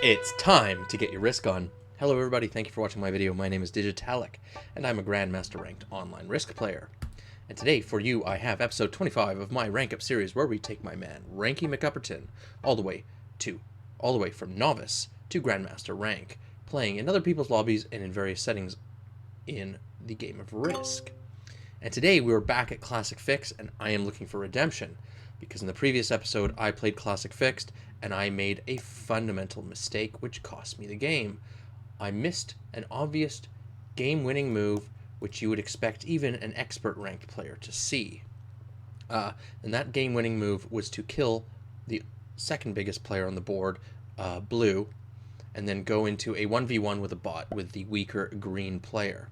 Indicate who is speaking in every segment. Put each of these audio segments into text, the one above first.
Speaker 1: It's time to get your risk on. Hello everybody, thank you for watching my video. My name is Digitalic, and I'm a Grandmaster ranked online risk player. And today for you I have episode 25 of my rank up series where we take my man, Ranky McUpperton, all the way from novice to Grandmaster rank, playing in other people's lobbies and in various settings in the game of Risk. And today we're back at Classic Fixed, and I am looking for redemption, because in the previous episode I played Classic Fixed and I made a fundamental mistake which cost me the game. I missed an obvious game-winning move which you would expect even an expert ranked player to see. And that game-winning move was to kill the second biggest player on the board, Blue, and then go into a 1v1 with a bot with the weaker green player.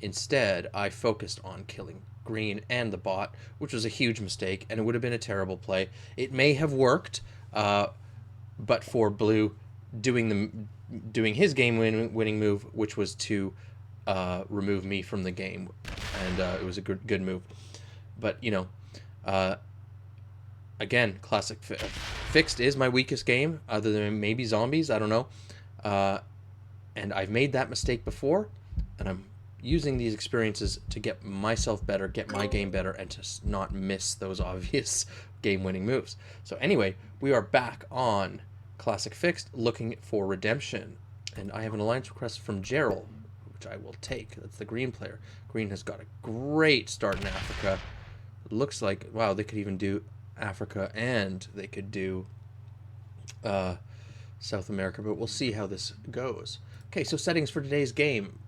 Speaker 1: Instead, I focused on killing green and the bot, which was a huge mistake, and it would have been a terrible play. It may have worked, but for Blue doing his game-winning move, which was to remove me from the game, and it was a good move. But you know, again, Classic Fixed is my weakest game, other than maybe Zombies. I don't know, and I've made that mistake before, and I'm using these experiences to get myself better, get my game better, and to not miss those obvious game-winning moves. So anyway, we are back on Classic Fixed looking for redemption, and I have an alliance request from Gerald, which I will take. That's the green player. Green has got a great start in Africa. It looks like, wow, they could even do Africa and they could do South America, but we'll see how this goes. Okay, so settings for today's game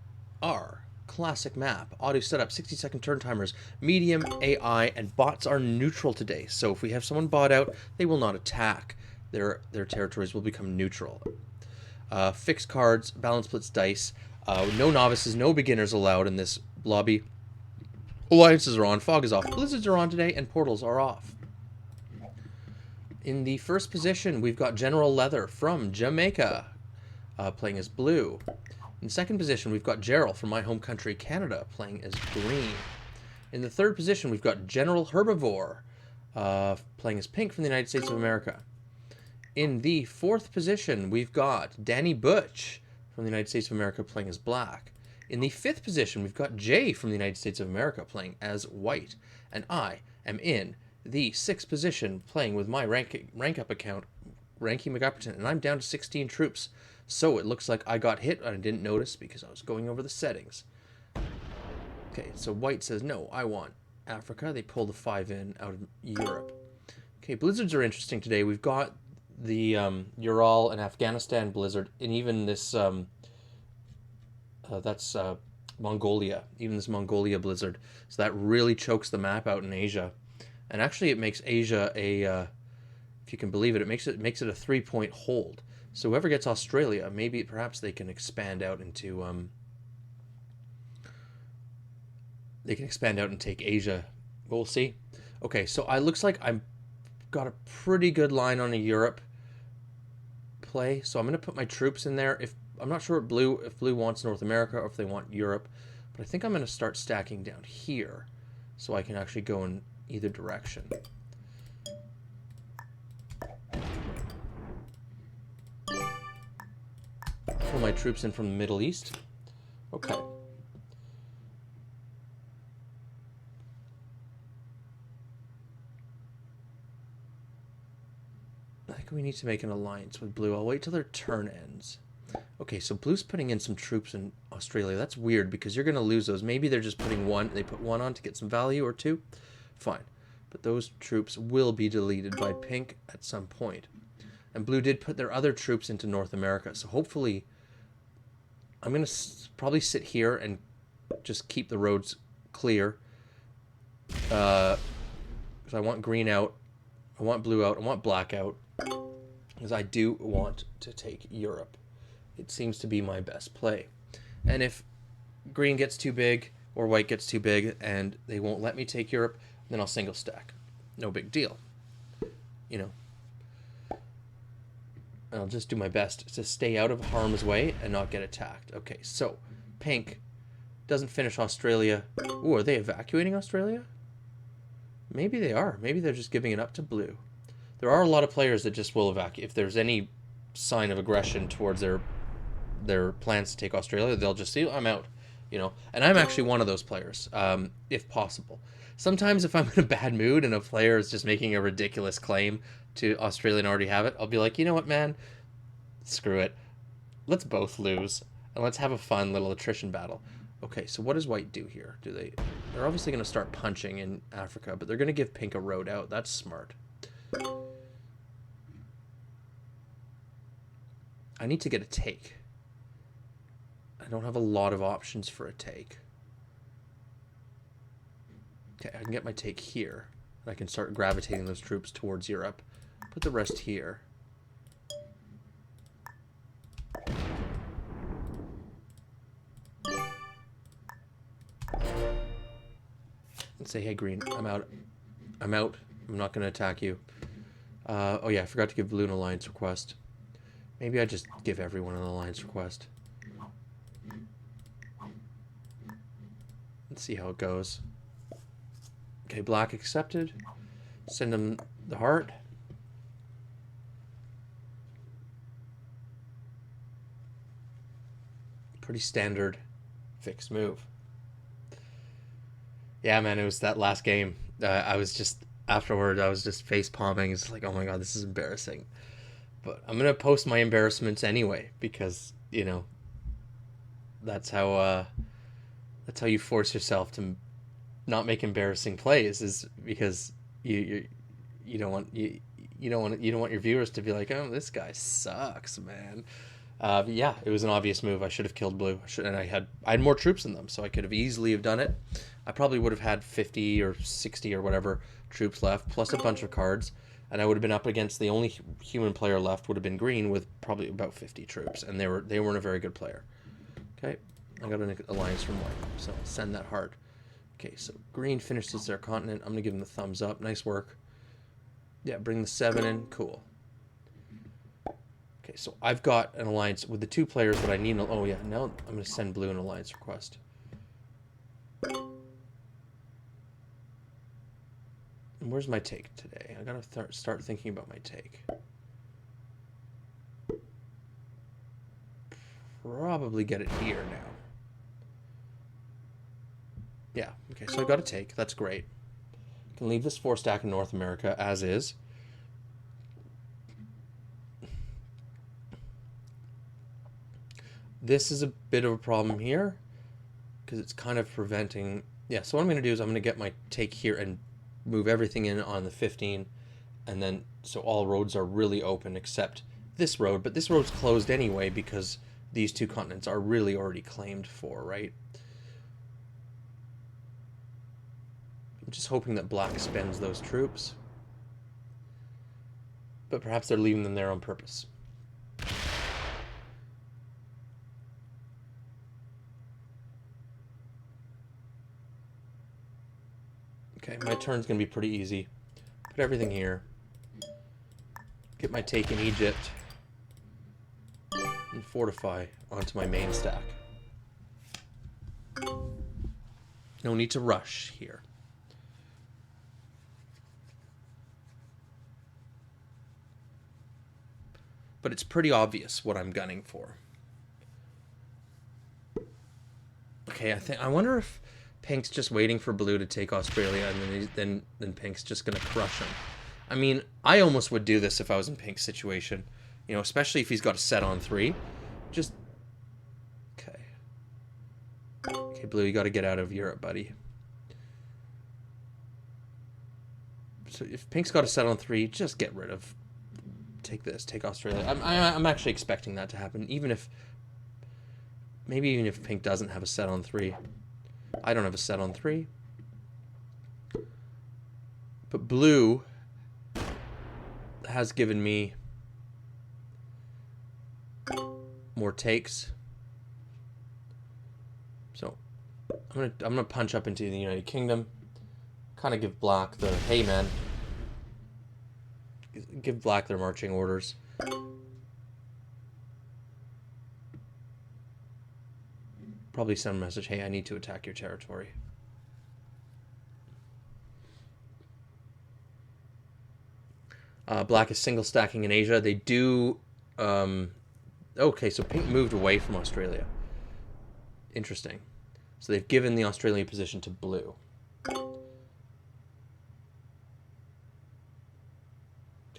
Speaker 1: are classic map, auto setup, 60-second turn timers, medium, AI, and bots are neutral today. So if we have someone bot out, they will not attack. Their territories will become neutral. Fixed cards, balance blitz dice, no novices, no beginners allowed in this lobby. Alliances are on, fog is off, blizzards are on today, and portals are off. In the first position, we've got General Leather from Jamaica, playing as Blue. In second position, we've got Gerald from my home country, Canada, playing as Green. In the third position, we've got General Herbivore, playing as Pink from the United States of America. In the fourth position, we've got Danny Butch from the United States of America, playing as Black. In the fifth position, we've got Jay from the United States of America, playing as White. And I am in the sixth position, playing with my rank up account, Ranky McUpperton, and I'm down to 16 troops. So it looks like I got hit and I didn't notice because I was going over the settings. Okay, so White says, no, I want Africa. They pulled a 5 in out of Europe. Okay, blizzards are interesting today. We've got the Ural and Afghanistan blizzard, and even this, that's Mongolia, even this Mongolia blizzard. So that really chokes the map out in Asia. And actually it makes Asia a, if you can believe it, it makes it a 3-point hold. So whoever gets Australia, maybe perhaps they can expand out into they can expand out and take Asia. We'll see. Okay, so it looks like I've got a pretty good line on a Europe play. So I'm going to put my troops in there. If I'm not sure if Blue wants North America or if they want Europe, but I think I'm going to start stacking down here so I can actually go in either direction. Pull my troops in from the Middle East. Okay. I think we need to make an alliance with Blue. I'll wait till their turn ends. Okay, so Blue's putting in some troops in Australia. That's weird because you're going to lose those. Maybe they're just putting one. They put one on to get some value or two. Fine. But those troops will be deleted by Pink at some point. And Blue did put their other troops into North America. So hopefully I'm going to probably sit here and just keep the roads clear. Because I want green out. I want blue out. I want black out. Because I do want to take Europe. It seems to be my best play. And if green gets too big or white gets too big and they won't let me take Europe, then I'll single stack. No big deal. You know. I'll just do my best to stay out of harm's way and not get attacked. Okay, so Pink doesn't finish Australia. Ooh, are they evacuating Australia? Maybe they are. Maybe they're just giving it up to Blue. There are a lot of players that just will evacuate. If there's any sign of aggression towards their plans to take Australia, they'll just say, I'm out, you know. And I'm actually one of those players, if possible. Sometimes if I'm in a bad mood and a player is just making a ridiculous claim to Australia and already have it, I'll be like, you know what, man, screw it. Let's both lose, and let's have a fun little attrition battle. Okay, so what does white do here? They're obviously going to start punching in Africa, but they're going to give pink a road out. That's smart. I need to get a take. I don't have a lot of options for a take. Okay, I can get my take here. And I can start gravitating those troops towards Europe. Put the rest here. And say, hey, green, I'm out. I'm out. I'm not going to attack you. Oh, yeah, I forgot to give blue an alliance request. Maybe I just give everyone an alliance request. Let's see how it goes. Okay, black accepted. Send him the heart. Pretty standard fixed move. Yeah, man, it was that last game. I was just, afterward, I was just face palming. It's like, oh my god, this is embarrassing. But I'm going to post my embarrassments anyway, because, you know, that's how you force yourself to not make embarrassing plays, is because you don't want your viewers to be like, oh, this guy sucks, man. Yeah, it was an obvious move. I should have killed blue, and I had more troops than them, so I could have easily have done it. I probably would have had 50 or 60 or whatever troops left, plus a bunch of cards, and I would have been up against the only human player left would have been green with probably about 50 troops, and they weren't a very good player. Okay, I got an alliance from white, so I'll send that heart. Okay, so green finishes their continent. I'm gonna give them the thumbs up. Nice work. Yeah, bring the 7 in. Cool. Okay, so I've got an alliance with the 2 players, but I need an... Oh, yeah, now I'm going to send blue an alliance request. And where's my take today? I got to start thinking about my take. Probably get it here now. Yeah, okay, so I got a take. That's great. I can leave this 4 stack in North America as is. This is a bit of a problem here because it's kind of preventing... Yeah, so what I'm going to do is I'm going to get my take here and move everything in on the 15, and then so all roads are really open except this road, but this road's closed anyway because these 2 continents are really already claimed for, right? I'm just hoping that black spends those troops, but perhaps they're leaving them there on purpose. Okay, my turn's going to be pretty easy. Put everything here. Get my take in Egypt. And fortify onto my main stack. No need to rush here. But it's pretty obvious what I'm gunning for. Okay, I wonder if pink's just waiting for blue to take Australia, and then pink's just gonna crush him. I mean, I almost would do this if I was in pink's situation, you know, especially if he's got a set on 3. Just okay, blue, you got to get out of Europe, buddy. So if pink's got a set on 3, just get rid of. Take this, take Australia. I'm actually expecting that to happen, even if pink doesn't have a set on 3. I don't have a set on 3. But blue has given me more takes. So I'm gonna punch up into the United Kingdom. Kind of give black the, hey man. Give black their marching orders. Probably send a message, hey, I need to attack your territory. Black is single stacking in Asia. They do Okay, so pink moved away from Australia. Interesting. So they've given the Australian position to blue. Okay,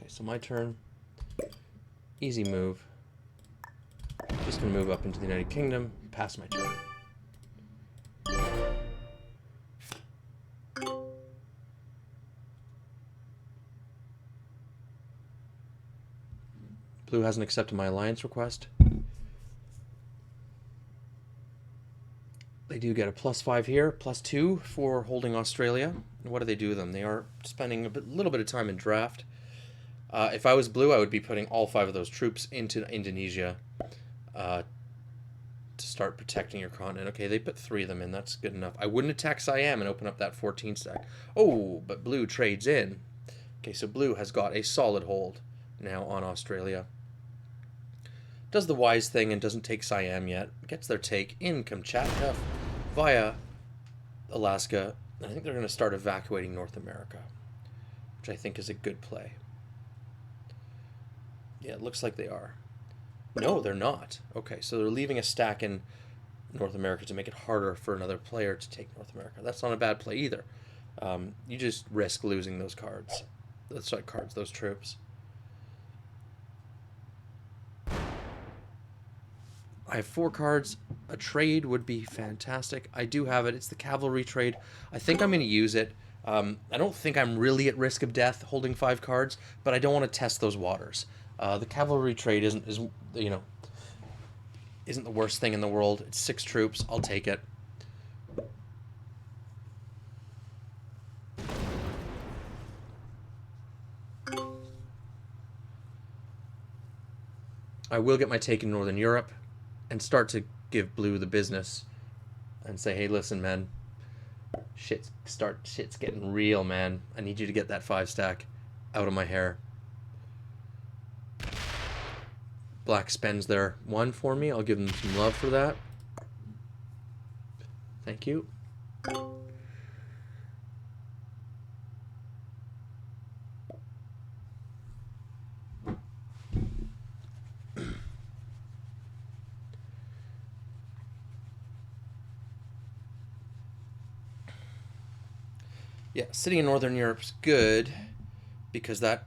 Speaker 1: so my turn. Easy move. Just gonna move up into the United Kingdom. Pass my turn. Blue hasn't accepted my alliance request. They do get a +5 here, +2 for holding Australia. And what do they do with them? They are spending a little bit of time in draft. If I was blue, I would be putting all 5 of those troops into Indonesia to start protecting your continent. Okay, they put 3 of them in. That's good enough. I wouldn't attack Siam and open up that 14 stack. Oh, but blue trades in. Okay, so blue has got a solid hold now on Australia. Does the wise thing and doesn't take Siam yet. Gets their take in Kamchatka via Alaska. I think they're going to start evacuating North America, which I think is a good play. Yeah, it looks like they are. No, they're not. Okay, so they're leaving a stack in North America to make it harder for another player to take North America. That's not a bad play either. You just risk losing those cards. Those troops. I have 4 cards. A trade would be fantastic. I do have it. It's the cavalry trade. I think I'm going to use it. I don't think I'm really at risk of death holding 5 cards, but I don't want to test those waters. The cavalry trade isn't the worst thing in the world. It's 6 troops. I'll take it. I will get my take in Northern Europe and start to give blue the business and say, hey, listen, man, shit's getting real, man. I need you to get that 5 stack out of my hair. Black spends their 1 for me. I'll give them some love for that. Thank you. Yeah, sitting in Northern Europe's good because that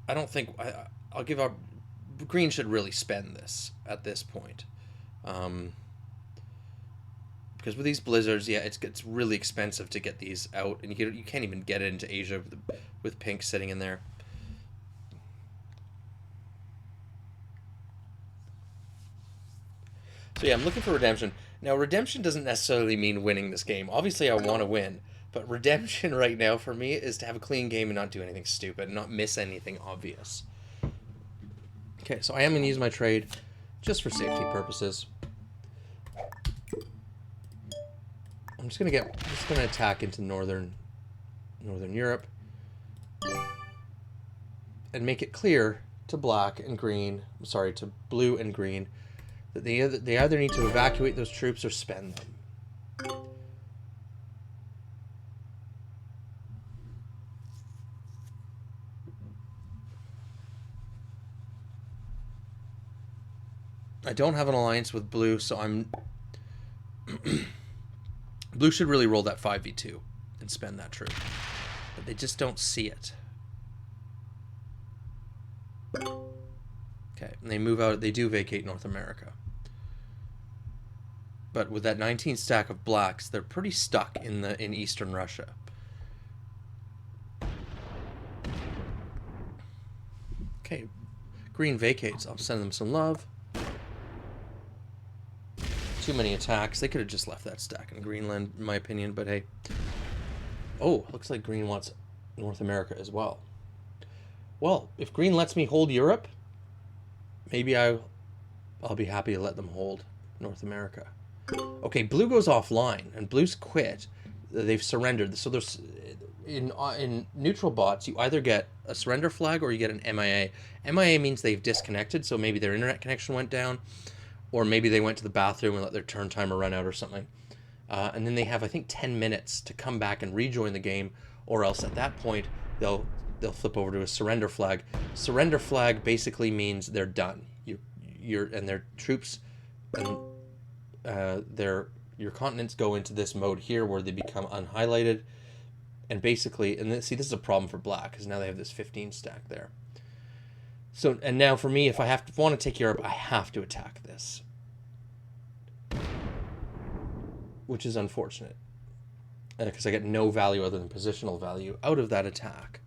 Speaker 1: I don't think I'll give up. Green should really spend this at this point, because with these blizzards, yeah, it's really expensive to get these out, and you can't even get it into Asia with pink sitting in there. So yeah, I'm looking for redemption. Now, redemption doesn't necessarily mean winning this game. Obviously, I want to win. But redemption right now for me is to have a clean game and not do anything stupid, and not miss anything obvious. Okay, so I am going to use my trade just for safety purposes. I'm just going to attack into Northern Europe and make it clear to to blue and green, that they either need to evacuate those troops or spend them. I don't have an alliance with blue, so I'm... Blue should really roll that 5v2 and spend that troop. But they just don't see it. Okay, and they move out. They do vacate North America. But with that 19 stack of blacks, they're pretty stuck in Eastern Russia. Okay, green vacates. I'll send them some love. Too many attacks. They could have just left that stack in Greenland, in my opinion, but hey. Oh, looks like green wants North America as well. Well, if green lets me hold Europe, maybe I'll be happy to let them hold North America. Okay, blue goes offline, and blue's quit. They've surrendered. So there's in neutral bots, you either get a surrender flag or you get an MIA. MIA means they've disconnected, so maybe their internet connection went down, or maybe they went to the bathroom and let their turn timer run out or something. And then they have, I think, 10 minutes to come back and rejoin the game, or else at that point, they'll flip over to a surrender flag. Surrender flag basically means they're done. their troops and your continents go into this mode here where they become unhighlighted, and basically, and see, this is a problem for black because now they have this 15 stack there. So, and now for me, if I want to take Europe, I have to attack this, which is unfortunate because I get no value other than positional value out of that attack.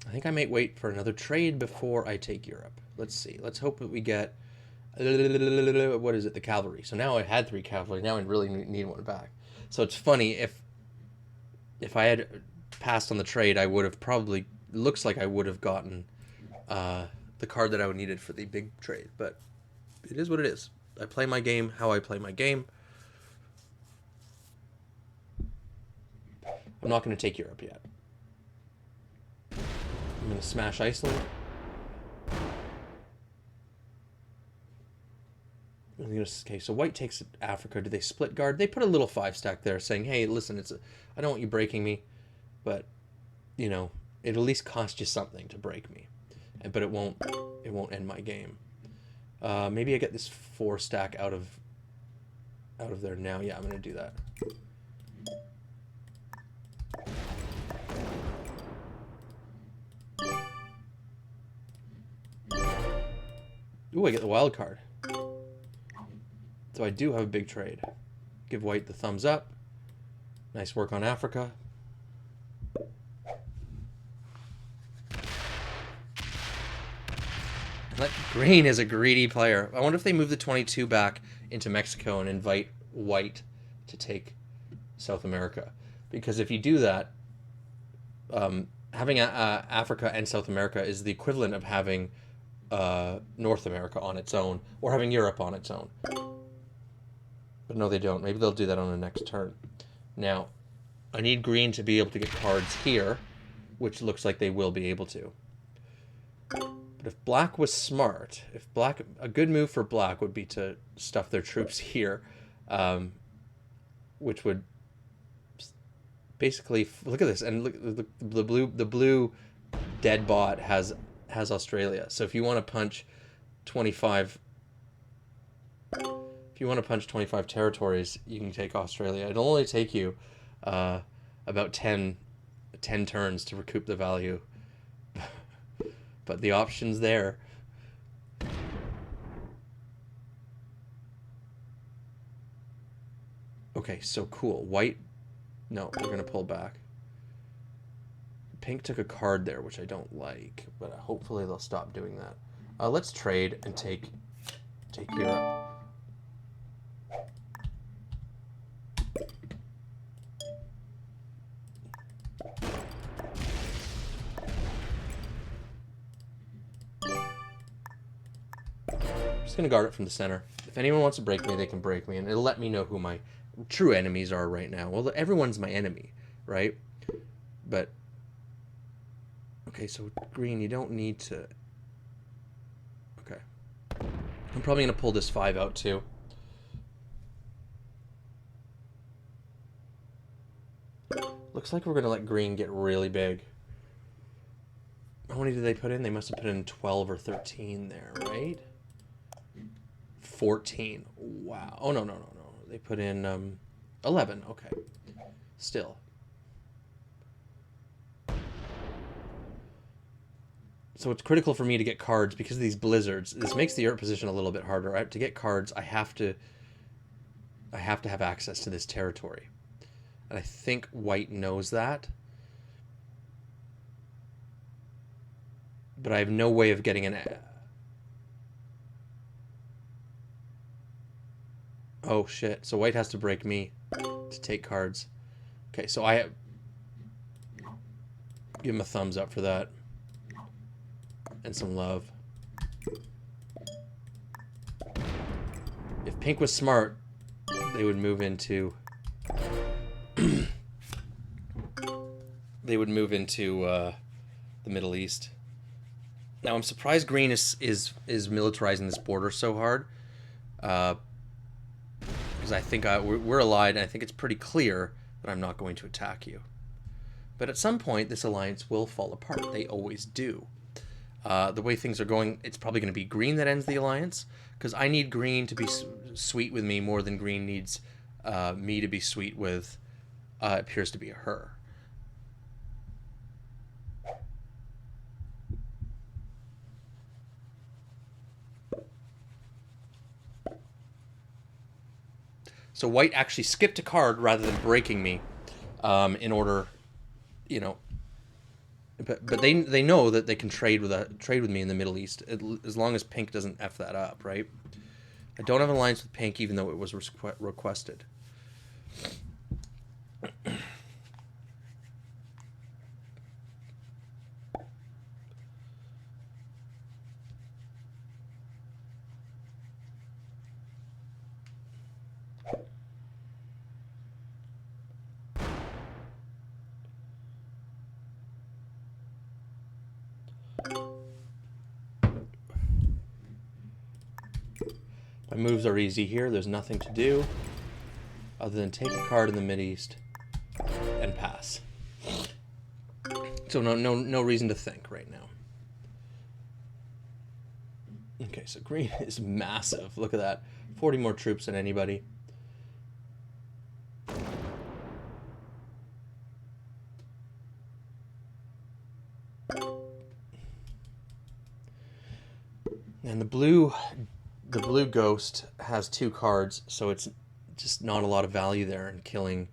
Speaker 1: I think I might wait for another trade before I take Europe. Let's see. Let's hope that we get, what is it, the cavalry. So now I had 3 cavalry. Now I really need one back. So it's funny, if I had passed on the trade, I would have probably, looks like I would have gotten the card that I would needed for the big trade. But it is what it is. I play my game how I play my game. I'm not going to take Europe yet. I'm going to smash Iceland. Okay, so white takes Africa. Do they split guard? They put a little 5 stack there saying, hey, listen, I don't want you breaking me, but, you know, it'll at least cost you something to break me. But it won't end my game. Maybe I get this 4 stack out of there now. Yeah, I'm going to do that. Ooh, I get the wild card. So I do have a big trade. Give white the thumbs up. Nice work on Africa. Green is a greedy player. I wonder if they move the 22 back into Mexico and invite white to take South America. Because if you do that, having Africa and South America is the equivalent of having North America on its own, or having Europe on its own. But no, they don't. Maybe they'll do that on the next turn. Now, I need green to be able to get cards here, which looks like they will be able to. But if black was smart, a good move for black would be to stuff their troops here, which would basically, look at this, and look, the blue dead bot has Australia. So if you want to punch 25 territories, you can take Australia. It'll only take you about 10 turns to recoup the value. But the option's there. Okay, so cool. White, no, we're going to pull back. Pink took a card there, which I don't like, but hopefully they'll stop doing that. Let's trade and take Europe. I'm just going to guard it from the center. If anyone wants to break me, they can break me, and it'll let me know who my true enemies are right now. Well, everyone's my enemy, right? But okay, so green, you don't need to. Okay. I'm probably going to pull this 5 out too. Looks like we're going to let green get really big. How many did they put in? They must have put in 12 or 13 there, right? 14. Wow. Oh, no. They put in 11. Okay. Still. So it's critical for me to get cards because of these blizzards. This makes the Europe position a little bit harder. To get cards, I have to have access to this territory. And I think white knows that. But I have no way of getting an... Oh, shit. So white has to break me to take cards. Okay, so I... Give him a thumbs up for that. And some love. If pink was smart, they would move into... they would move into the Middle East. Now, I'm surprised green is militarizing this border so hard. Because I think we're allied, and I think it's pretty clear that I'm not going to attack you. But at some point, this alliance will fall apart. They always do. The way things are going, it's probably going to be green that ends the alliance, because I need green to be sweet with me more than green needs me to be sweet with, appears to be her. So white actually skipped a card rather than breaking me, in order, you know. But they know that they can trade with me in the Middle East, as long as pink doesn't F that up, right? I don't have an alliance with pink, even though it was requested. My moves are easy here. There's nothing to do other than take a card in the Mideast and pass. So no reason to think right now. Okay, so green is massive. Look at that. 40 more troops than anybody. And the blue ghost has 2 cards, so it's just not a lot of value there in killing.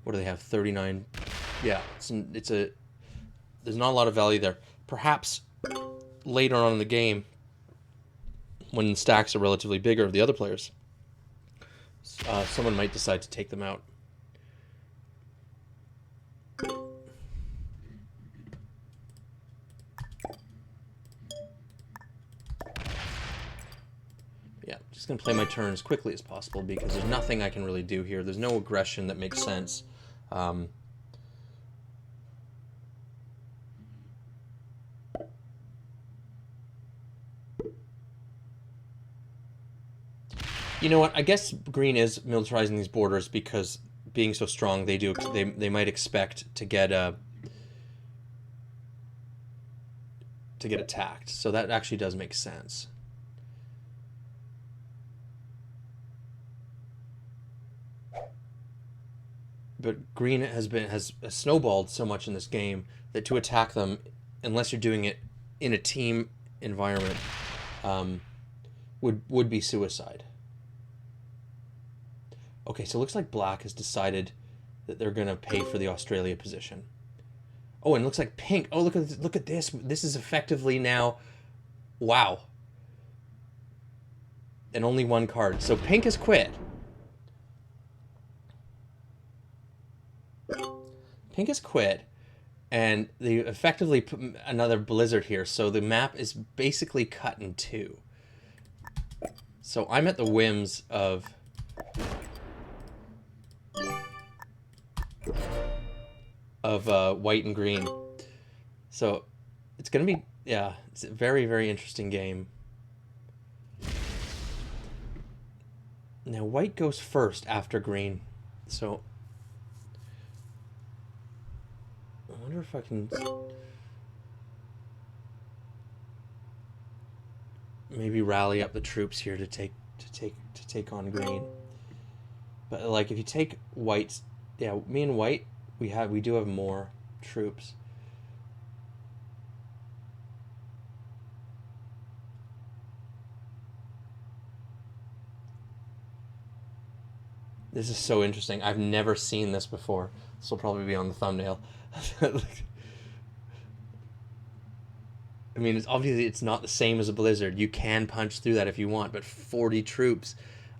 Speaker 1: What do they have? 39. Yeah, there's not a lot of value there. Perhaps later on in the game, when the stacks are relatively bigger of the other players, someone might decide to take them out. Yeah, just going to play my turn as quickly as possible because there's nothing I can really do here. There's no aggression that makes sense. You know what? I guess green is militarizing these borders because being so strong, they might expect to get attacked. So that actually does make sense. But green has snowballed so much in this game that to attack them, unless you're doing it in a team environment, would be suicide. Okay, so it looks like black has decided that they're going to pay for the Australia position. Oh, and it looks like pink. Oh, look at this. This is effectively now... Wow. And only 1 card. So pink has quit. Pink has quit. And they effectively put another blizzard here. So the map is basically cut in 2. So I'm at the whims of... white and green. So it's gonna be, yeah, it's a very, very interesting game. Now white goes first after green, so I wonder if I can maybe rally up the troops here to take on green. But like if you take white's, yeah, me and white, we do have more troops. This is so interesting. I've never seen this before. This will probably be on the thumbnail. I mean, it's not the same as a blizzard. You can punch through that if you want, but 40 troops,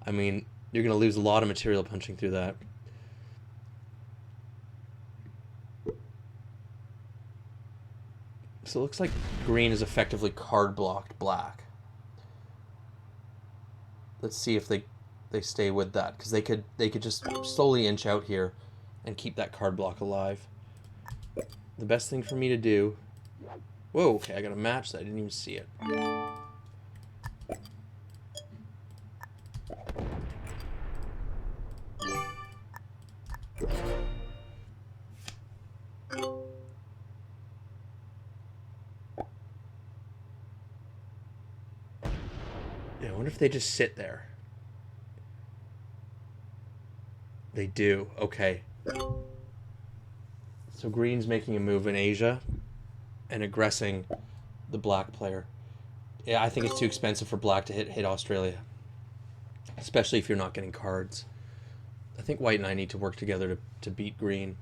Speaker 1: I mean, you're going to lose a lot of material punching through that. So it looks like green is effectively card blocked black. Let's see if they stay with that, because they could just slowly inch out here and keep that card block alive. The best thing for me to do... Whoa, okay, I got a match that I didn't even see it. Yeah, I wonder if they just sit there. They do. Okay. So green's making a move in Asia and aggressing the black player. Yeah, I think it's too expensive for black to hit Australia, especially if you're not getting cards. I think white and I need to work together to beat green.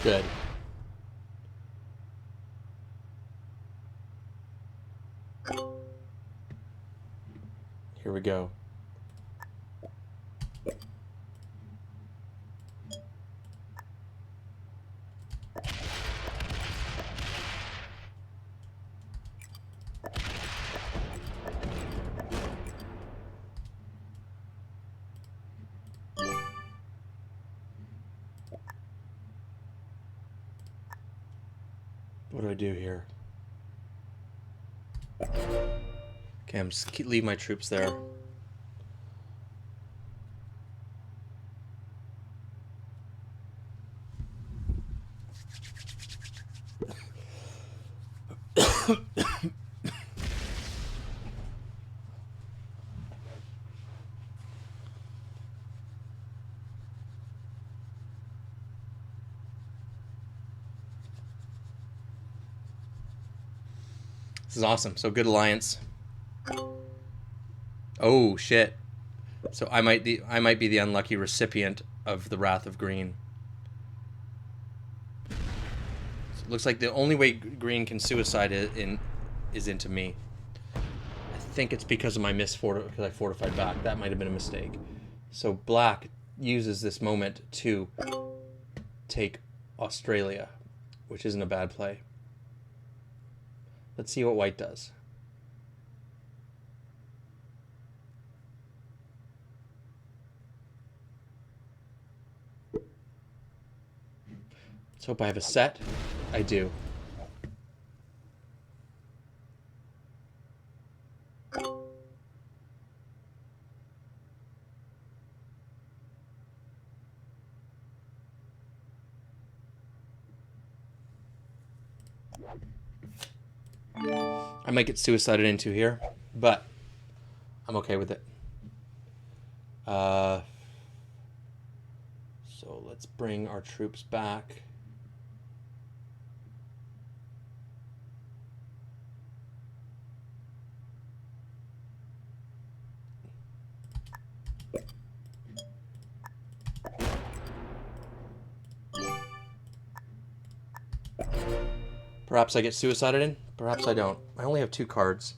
Speaker 1: Good. Here we go. What do I do here? Okay, I'm just leave my troops there. This is awesome. So good alliance. Oh shit. So I might be the unlucky recipient of the Wrath of Green. So it looks like the only way green can suicide is into me. I think it's because of my because I fortified back. That might have been a mistake. So black uses this moment to take Australia, which isn't a bad play. Let's see what white does. Let's hope I have a set. I do. I might get suicided into here, but I'm okay with it. So let's bring our troops back. Perhaps I get suicided in, perhaps I don't. I only have 2 cards.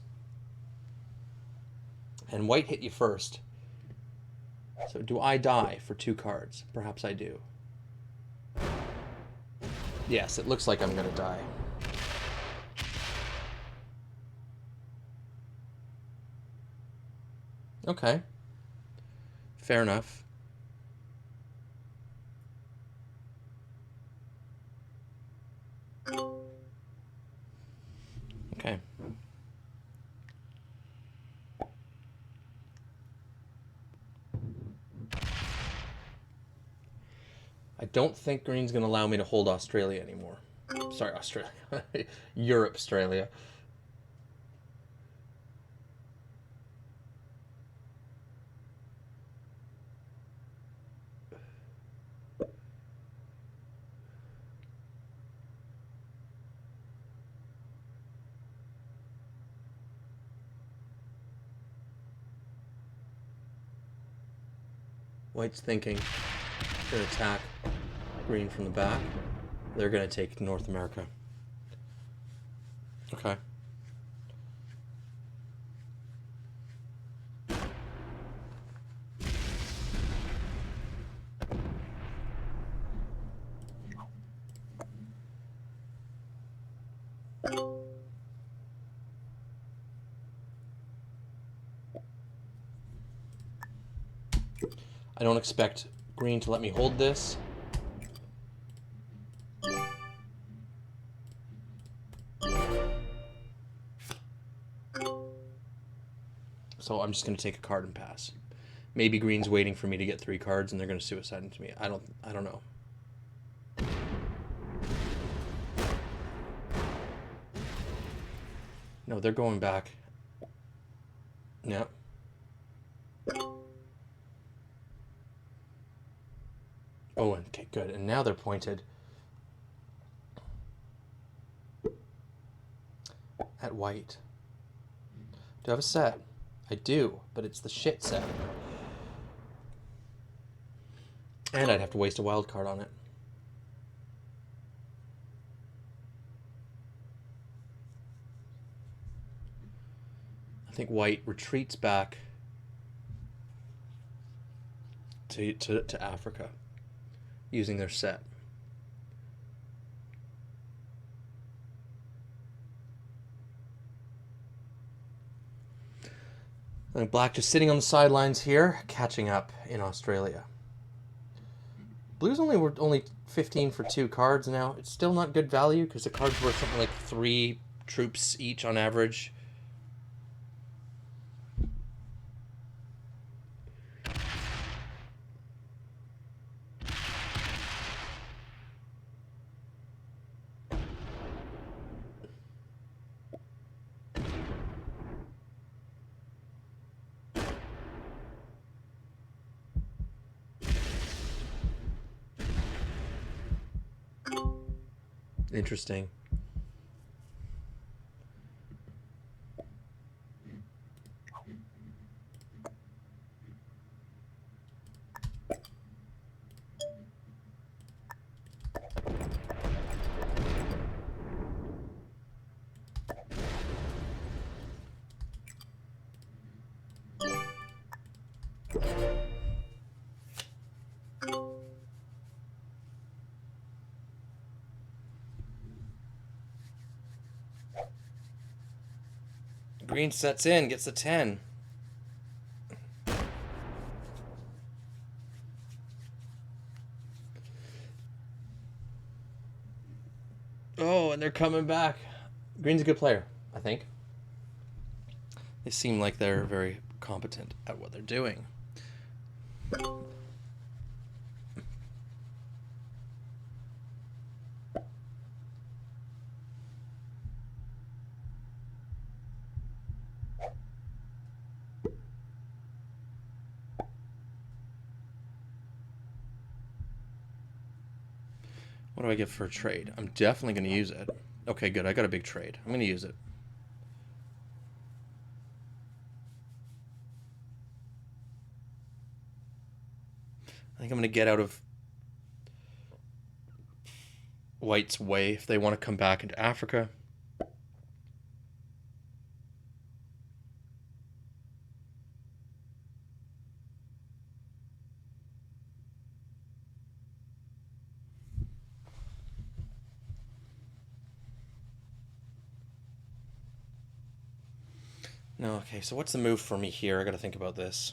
Speaker 1: And white hit you first. So do I die for 2 cards? Perhaps I do. Yes, it looks like I'm going to die. Okay. Fair enough. Okay. I don't think green's going to allow me to hold Australia anymore. Sorry, Australia. Europe, Australia. White's thinking they're going to attack green from the back. They're going to take North America. Okay. I don't expect green to let me hold this. So I'm just going to take a card and pass. Maybe green's waiting for me to get 3 cards and they're going to suicide into me. I don't know. No, they're going back. Yep. Oh, okay, good. And now they're pointed at white. Do I have a set? I do, but it's the shit set. And I'd have to waste a wild card on it. I think white retreats back to Africa using their set. I think black just sitting on the sidelines here, catching up in Australia. Blues were only 15 for 2 cards now. It's still not good value because the cards were something like 3 troops each on average. Interesting. Green sets in, gets a 10. Oh, and they're coming back. Green's a good player, I think. They seem like they're very competent at what they're doing. What do I get for a trade? I'm definitely going to use it. Okay, good. I got a big trade. I'm going to use it. I think I'm going to get out of white's way if they want to come back into Africa. No, okay, so what's the move for me here? I got to think about this.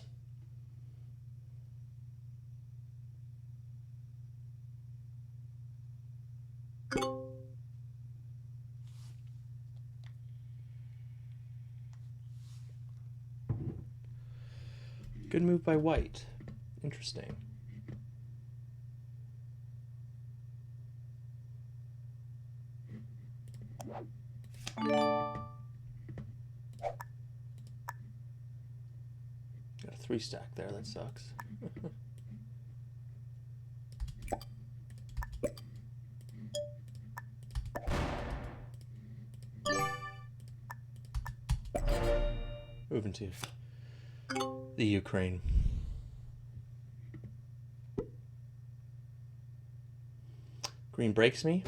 Speaker 1: Good move by white. Interesting. Got a 3 stack there, that sucks. Moving to the Ukraine. Green breaks me.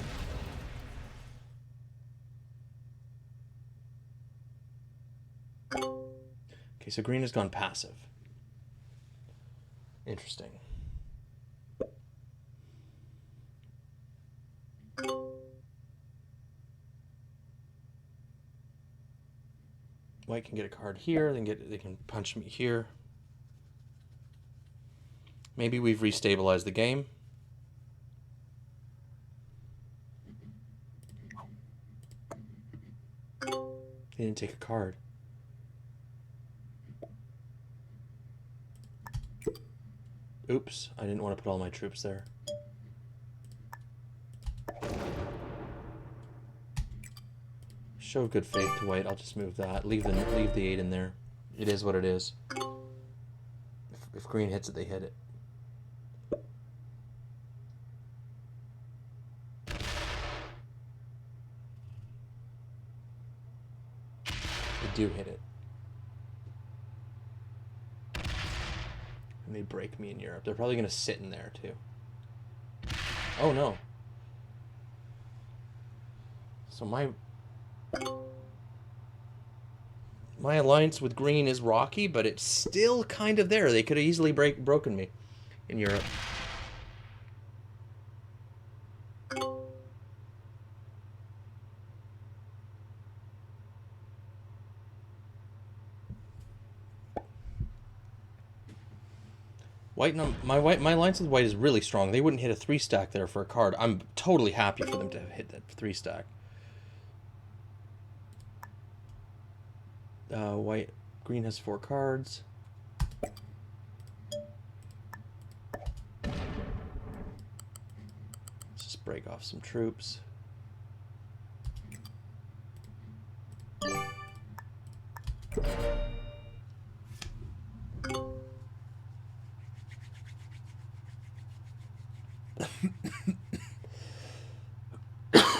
Speaker 1: Okay, so green has gone passive. Interesting. White can get a card here, they can punch me here. Maybe we've restabilized the game. They didn't take a card. Oops, I didn't want to put all my troops there. Show good faith to white. I'll just move that. Leave the 8 in there. It is what it is. If green hits it, they hit it. They do hit it. And they break me in Europe. They're probably going to sit in there, too. Oh, no. So my alliance with green is rocky, but it's still kind of there. They could have easily broken me in Europe. White, my alliance with white is really strong. They wouldn't hit a 3-stack there for a card. I'm totally happy for them to hit that 3-stack. Green has 4 cards. Let's just break off some troops.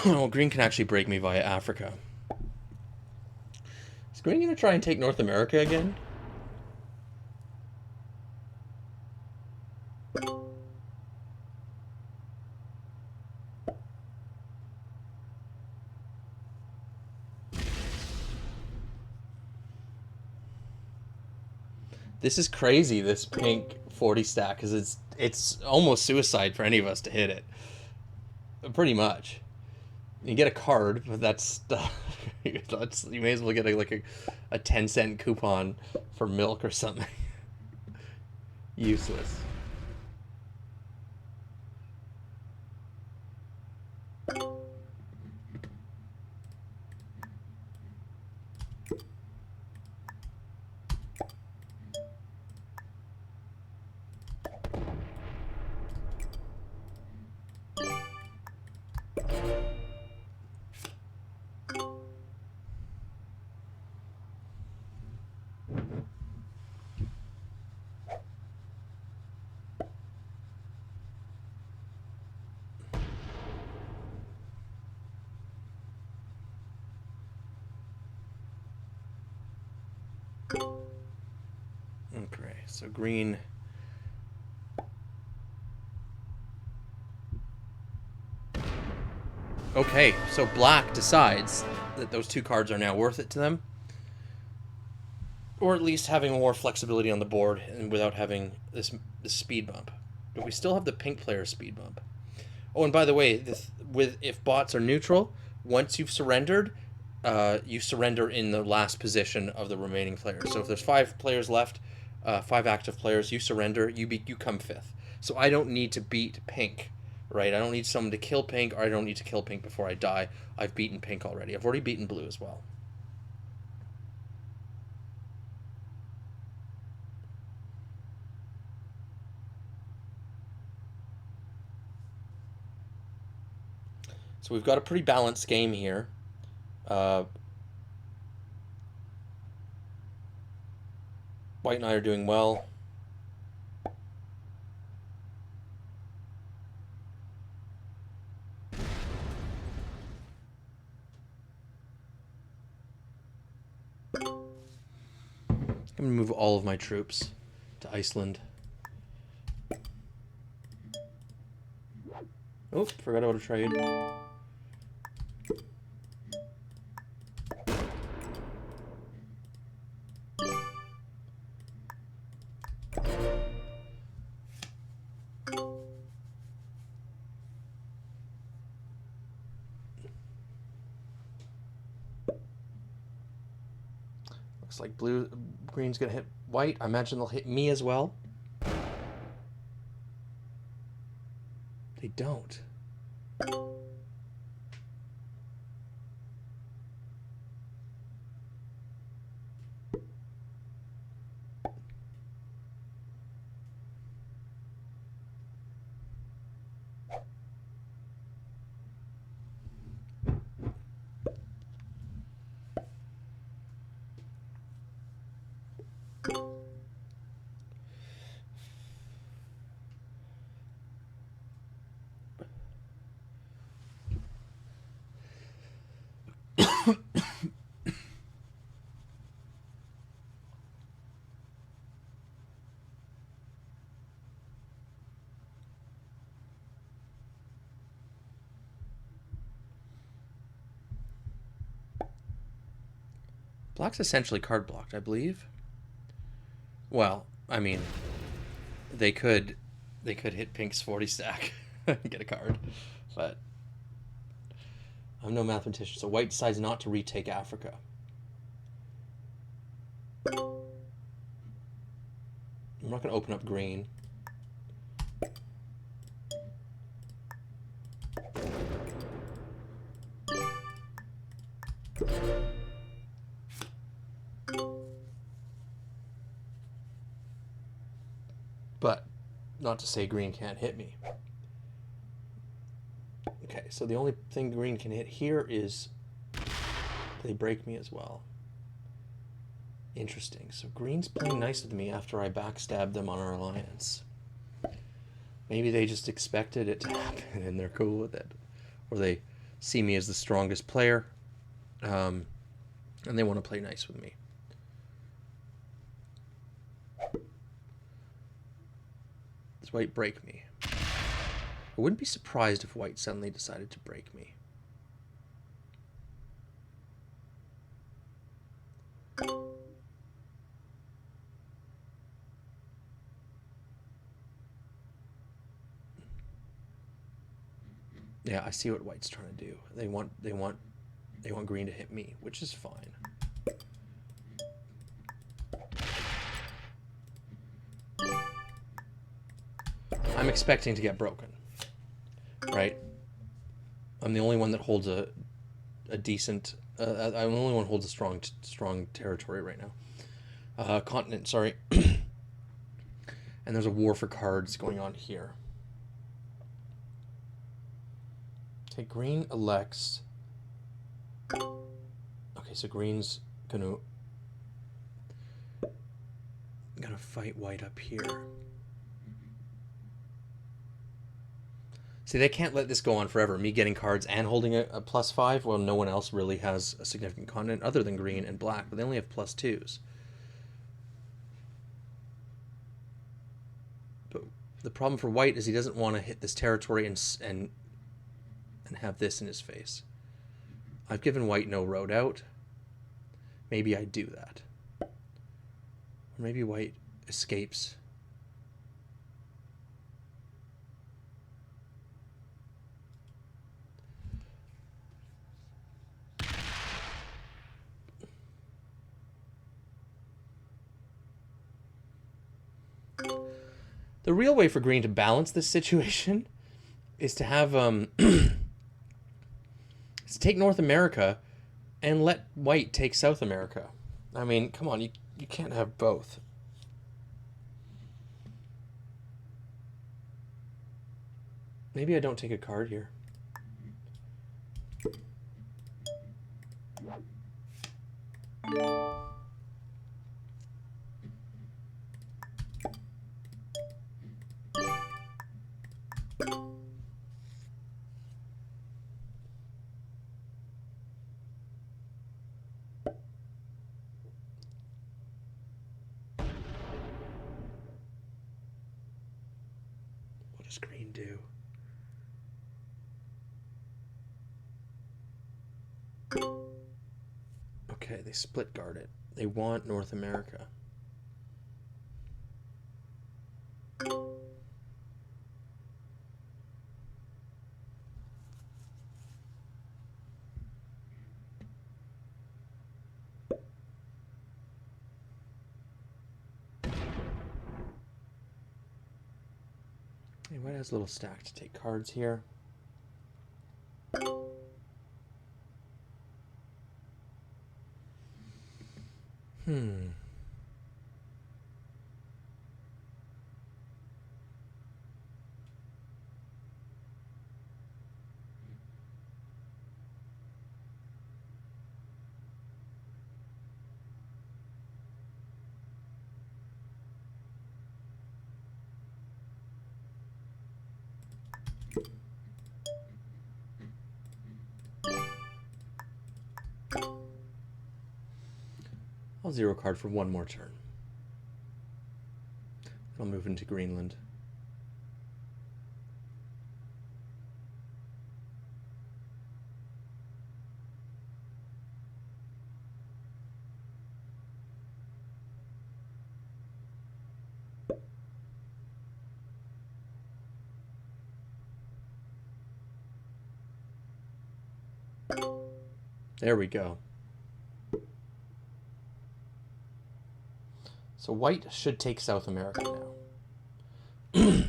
Speaker 1: Well, green can actually break me via Africa. Is green going to try and take North America again? This is crazy, this pink 40 stack, because it's almost suicide for any of us to hit it. Pretty much. You get a card, but that's you may as well get a 10-cent coupon for milk or something. Useless. Okay, so green. Okay, so black decides that those 2 cards are now worth it to them. Or at least having more flexibility on the board and without having this speed bump. But we still have the pink player speed bump. Oh, and by the way, if bots are neutral, once you've surrendered, you surrender in the last position of the remaining players. So if there's 5 players left, 5 active players, you surrender, you come 5th. So I don't need to beat pink, right? I don't need someone to kill pink, or I don't need to kill pink before I die. I've beaten pink already. I've already beaten blue as well. So we've got a pretty balanced game here. White and I are doing well. I'm going to move all of my troops to Iceland. Oh, forgot about a trade. Looks like green's gonna hit white. I imagine they'll hit me as well. They don't. Black's essentially card blocked, I believe. Well, I mean, they could hit Pink's 40 stack and get a card, but I'm no mathematician. So White decides not to retake Africa. I'm not going to open up green. But not to say green can't hit me. Okay, so the only thing green can hit here is they break me as well. Interesting. So green's playing nice with me after I backstabbed them on our alliance. Maybe they just expected it to happen and they're cool with it. Or they see me as the strongest player and they want to play nice with me. Does White break me? I wouldn't be surprised if White suddenly decided to break me. Yeah, I see what White's trying to do. They want green to hit me, which is fine. I'm expecting to get broken, right? I'm the only one that holds a decent. I'm the only one who holds a strong territory right now. Continent, sorry. And there's a war for cards going on here. Okay, green elects. Okay, so green's gonna fight white up here. See, they can't let this go on forever. Me getting cards and holding a +5. Well, no one else really has a significant continent other than green and black, but they only have +2s. But the problem for white is he doesn't want to hit this territory and have this in his face. I've given white no road out. Maybe I do that. Or maybe white escapes. The real way for green to balance this situation is to have is to take North America and let white take South America. I mean, come on, you can't have both. Maybe I don't take a card here. What does green do? Okay, they split guard it. They want North America. Okay, white has a little stack to take cards here. I'll zero card for one more turn. I'll move into Greenland. There we go. So white should take South America now.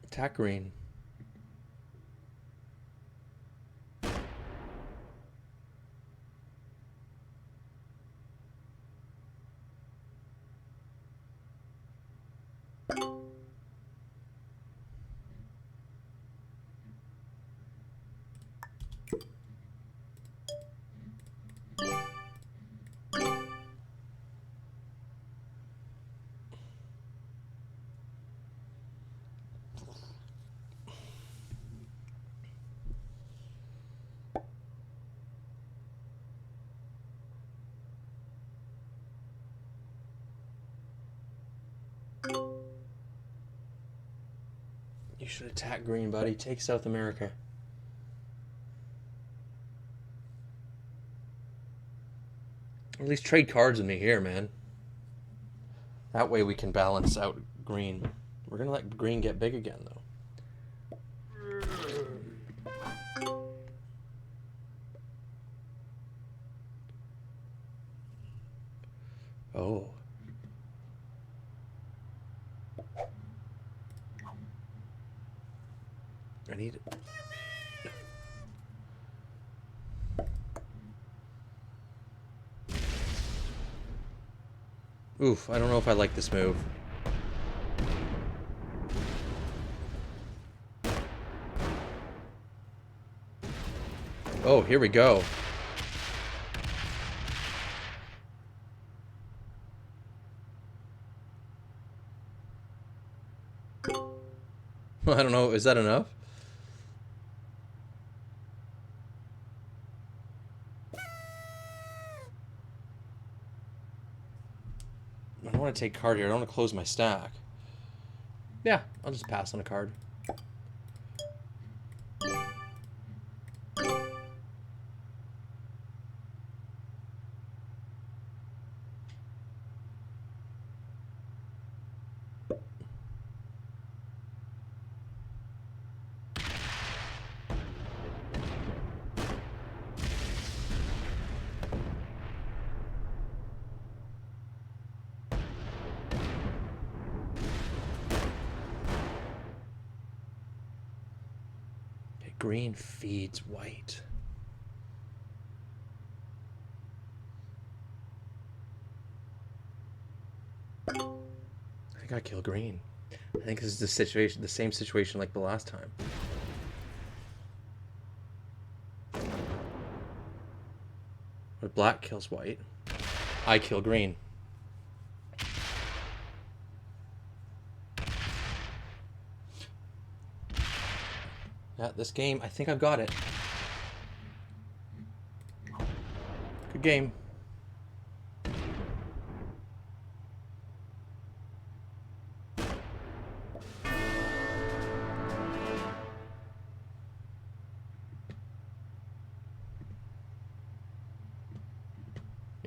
Speaker 1: Attack green. You should attack green, buddy. Take South America. Or at least trade cards with me here, man. That way we can balance out green. We're gonna let green get big again, though. Oh. I need it. Oof, I don't know if I like this move. Oh, here we go. I don't know, is that enough? I don't want to take a card here. I don't want to close my stack. Yeah, I'll just pass on a card. Green feeds white. I think I kill green. I think this is the situation, the same situation like the last time. But black kills white. I kill green. Yeah, this game, I think I've got it. Good game.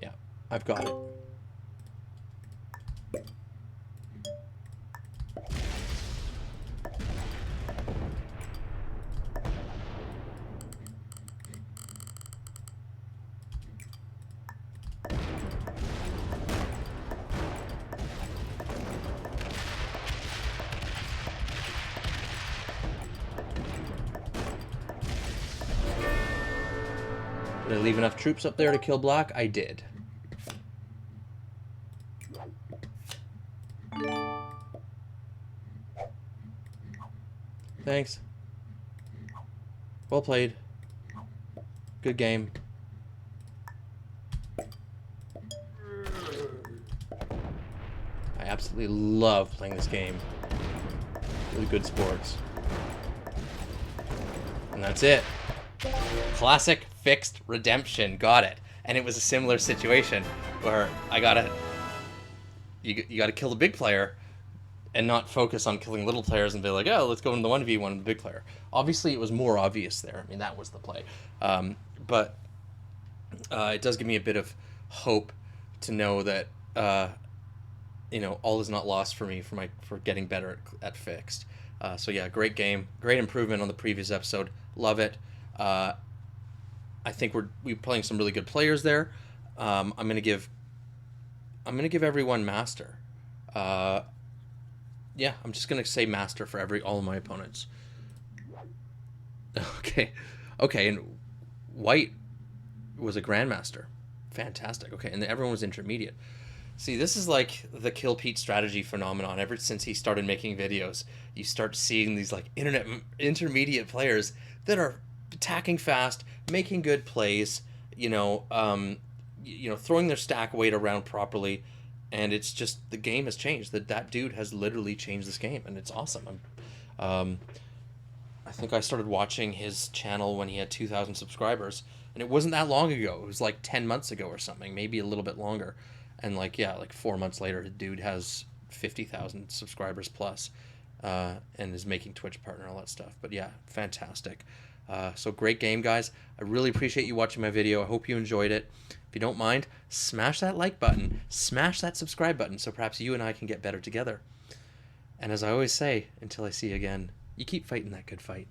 Speaker 1: Yeah, I've got it. Did I leave enough troops up there to kill black? I did. Thanks. Well played. Good game. I absolutely love playing this game. Really good sports. And that's it. Classic fixed redemption. Got it. And it was a similar situation where I gotta... You gotta kill the big player and not focus on killing little players and be like, oh, let's go into the 1v1 with the big player. Obviously, it was more obvious there. I mean, that was the play. But it does give me a bit of hope to know that, you know, all is not lost for me for getting better at fixed. So yeah, great game. Great improvement on the previous episode. Love it. I think we're playing some really good players there. I'm gonna give everyone master. Yeah, I'm just gonna say master for all of my opponents. Okay, and white was a grandmaster. Fantastic. Okay, and then everyone was intermediate. See, this is like the Kill Pete strategy phenomenon. Ever since he started making videos, you start seeing these like intermediate players that are attacking fast, making good plays, throwing their stack weight around properly, and it's just the game has changed. That dude has literally changed this game, and it's awesome. I think I started watching his channel when he had 2,000 subscribers, and it wasn't that long ago. It was like 10 months ago or something, maybe a little bit longer. And like 4 months later, the dude has 50,000 subscribers plus, and is making Twitch partner and all that stuff. But yeah, fantastic. So great game, guys. I really appreciate you watching my video. I hope you enjoyed it. If you don't mind, smash that like button, smash that subscribe button, so perhaps you and I can get better together. And as I always say, until I see you again, you keep fighting that good fight.